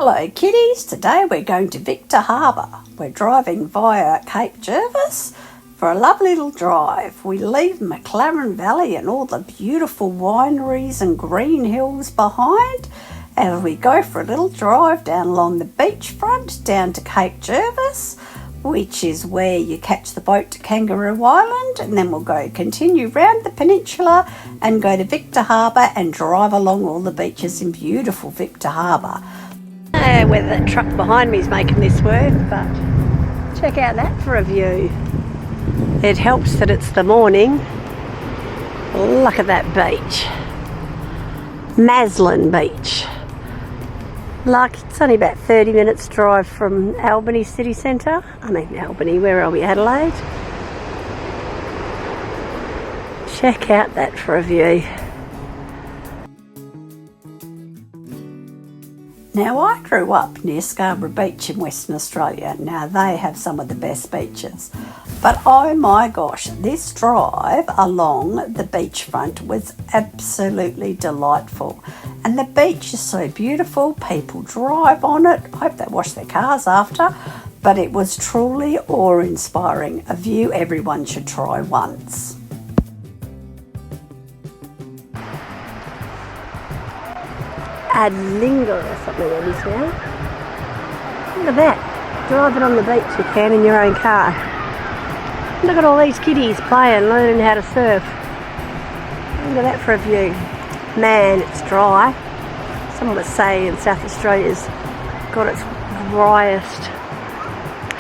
Hello kiddies, today we're going to Victor Harbour. We're driving via Cape Jervis for a lovely little drive. We leave McLaren Valley and all the beautiful wineries and green hills behind as we go for a little drive down along the beachfront down to Cape Jervis, which is where you catch the boat to Kangaroo Island, and then we'll continue round the peninsula and go to Victor Harbour and drive along all the beaches in beautiful Victor Harbour. Whether the truck behind me is making this work, but check out that for a view. It helps that it's the morning. Look at that beach. Maslin Beach. Like, it's only about 30 minutes drive from Albany city centre. Albany, where are we? Adelaide. Check out that for a view. Now, I grew up near Scarborough Beach in Western Australia. Now, they have some of the best beaches. But oh my gosh, this drive along the beachfront was absolutely delightful. And the beach is so beautiful, people drive on it. I hope they wash their cars after. But it was truly awe-inspiring, a view everyone should try once. Adlinga or something that is now. Look at that. Driving on the beach you can in your own car. Look at all these kiddies playing, learning how to surf. Look at that for a view. Man, it's dry. Someone was saying in South Australia's got its driest.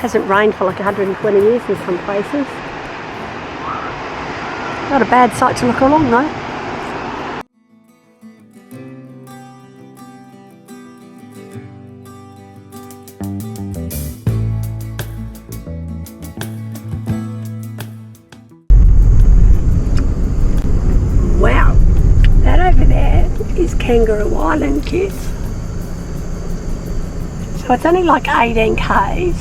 Hasn't rained for like 120 years in some places. Not a bad sight to look along though. Wow, that over there is Kangaroo Island, kids. So it's only like 18 k's,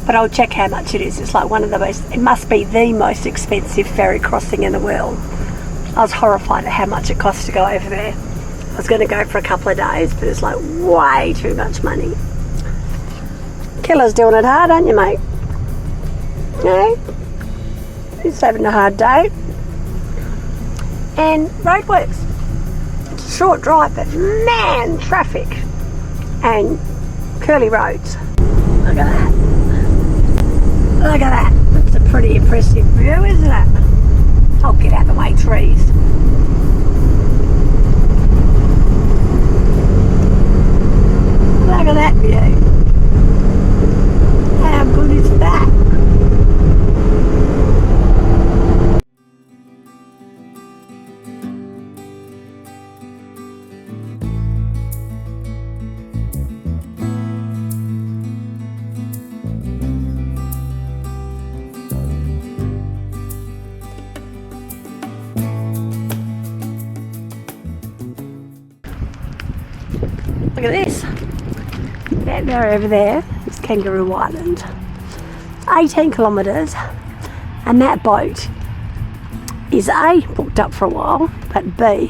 but I'll check how much it is. It's like one of the most, it must be the most expensive ferry crossing in the world. I was horrified at how much it costs to go over there. I was going to go for a couple of days, but it's like way too much money. Killer's doing it hard, aren't you, mate? Yeah? He's having a hard day. And roadworks. It's a short drive, but man, traffic and curly roads. Look at that. Look at that. That's a pretty impressive view, isn't it? Oh, get out of the way, trees. Look at that view. How good is that? Look at this. That there over there is Kangaroo Island. 18 kilometres, and that boat is A, booked up for a while, but B,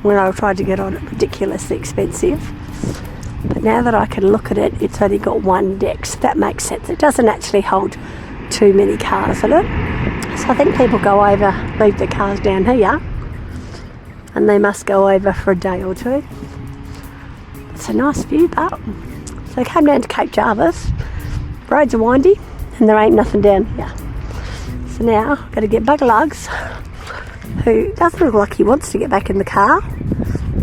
when I tried to get on it, ridiculously expensive. But now that I can look at it, it's only got one deck, so that makes sense. It doesn't actually hold too many cars in it. So I think people go over, leave their cars down here, and they must go over for a day or two. It's a nice view, but so I came down to Cape Jervis. Roads are windy and there ain't nothing down here. So now I've got to get Bugger Lugs, who doesn't look like he wants to get back in the car.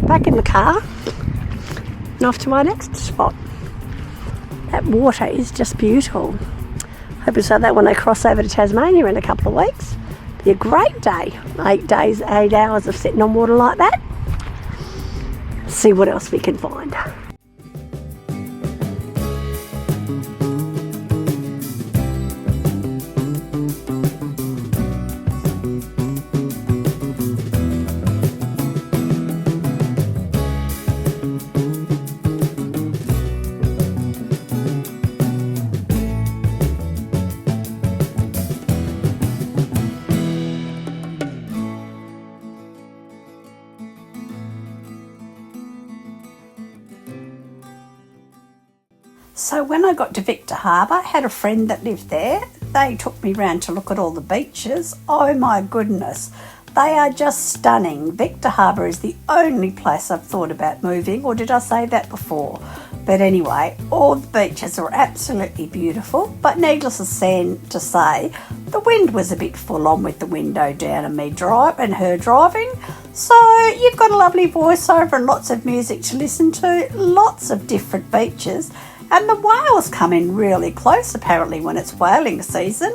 Back in the car and off to my next spot. That water is just beautiful. Hope it's like that when they cross over to Tasmania in a couple of weeks. Be a great day. 8 days, 8 hours of sitting on water like that. See what else we can find. So when I got to Victor Harbour, I had a friend that lived there. They took me round to look at all the beaches. Oh my goodness, they are just stunning. Victor Harbour is the only place I've thought about moving, or did I say that before? But anyway, all the beaches are absolutely beautiful, but needless to say, the wind was a bit full on with the window down and her driving. So you've got a lovely voiceover and lots of music to listen to, lots of different beaches, and the whales come in really close apparently when it's whaling season.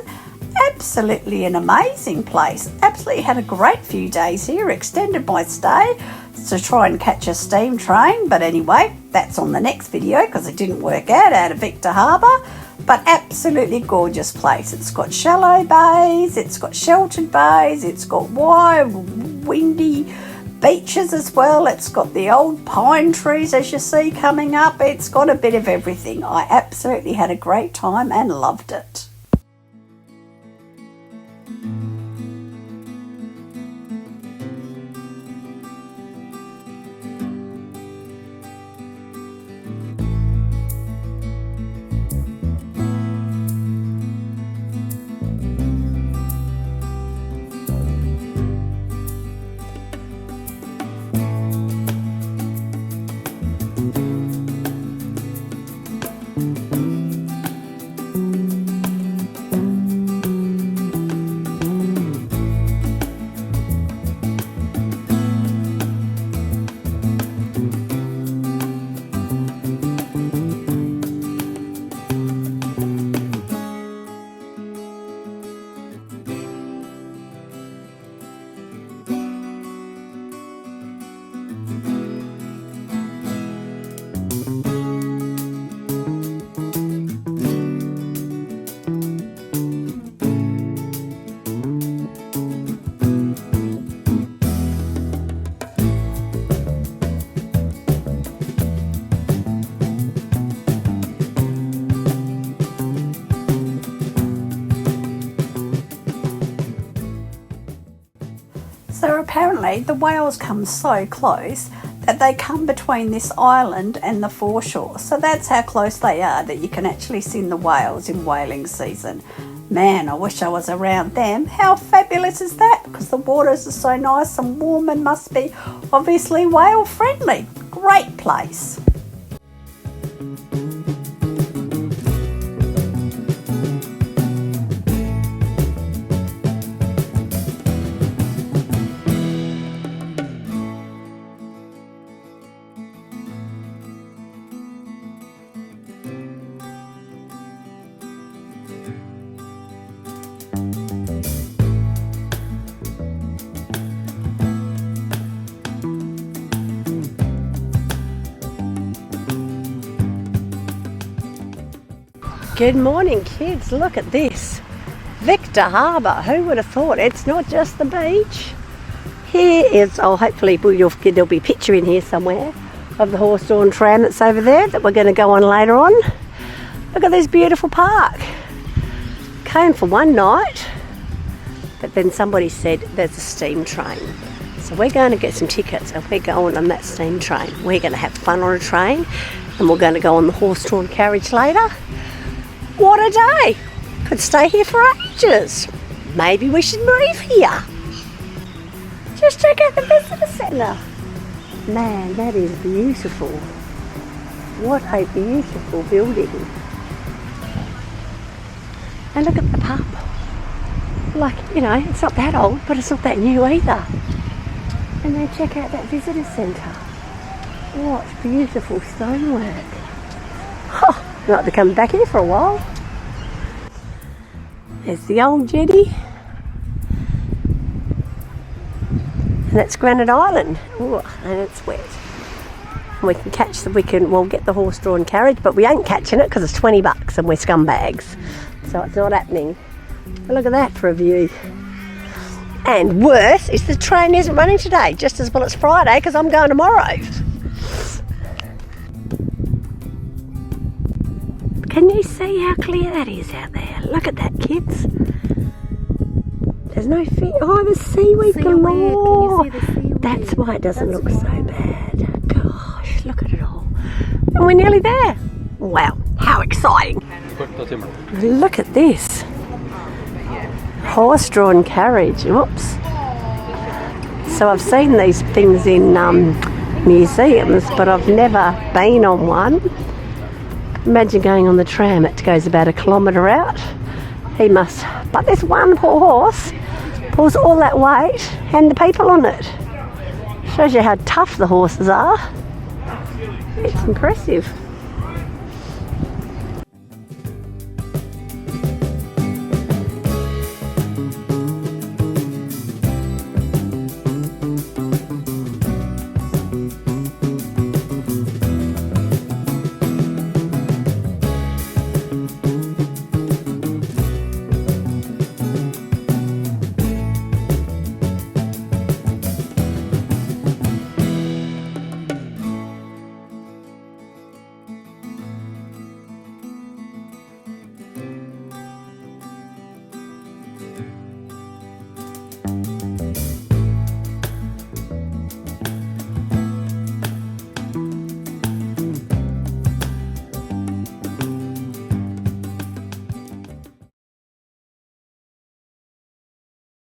Absolutely an amazing place. Absolutely had a great few days here, extended my stay to try and catch a steam train, but anyway, that's on the next video because it didn't work out of Victor Harbour. But absolutely gorgeous place. It's got shallow bays, it's got sheltered bays, it's got wide windy beaches as well, it's got the old pine trees as you see coming up, it's got a bit of everything. I absolutely had a great time and loved it. So apparently the whales come so close that they come between this island and the foreshore. So that's how close they are, that you can actually see the whales in whaling season. Man, I wish I was around them. How fabulous is that? Because the waters are so nice and warm and must be obviously whale friendly. Great place. Good morning kids, look at this. Victor Harbour, who would have thought? It's not just the beach. Here is, hopefully there'll be a picture in here somewhere of the horse-drawn tram that's over there that we're going to go on later on. Look at this beautiful park. Came for one night, but then somebody said there's a steam train. So we're going to get some tickets and we're going on that steam train. We're going to have fun on a train and we're going to go on the horse-drawn carriage later. What a day! Could stay here for ages. Maybe we should move here. Just check out the visitor centre. Man, that is beautiful. What a beautiful building. And look at the pub. Like, you know, it's not that old, but it's not that new either. And then check out that visitor centre. What beautiful stonework. Oh, I'd like to come back here for a while. There's the old jetty. And that's Granite Island. Ooh, and it's wet. We can we'll get the horse-drawn carriage, but we ain't catching it because it's $20 and we're scumbags. So it's not happening. But look at that for a view. And worse is the train isn't running today, just as well it's Friday because I'm going tomorrow. Can you see how clear that is out there? Look at that, kids. There's no fish. Oh, the seaweed galore. Can you see the seaweed? That's why it doesn't look so bad. Gosh, look at it all. And we're nearly there. Wow, how how exciting. Look at this. Horse-drawn carriage. Whoops. So I've seen these things in museums, but I've never been on one. Imagine going on the tram. It goes about 1 kilometre out. But this one poor horse pulls all that weight and the people on it. Shows you how tough the horses are. It's impressive.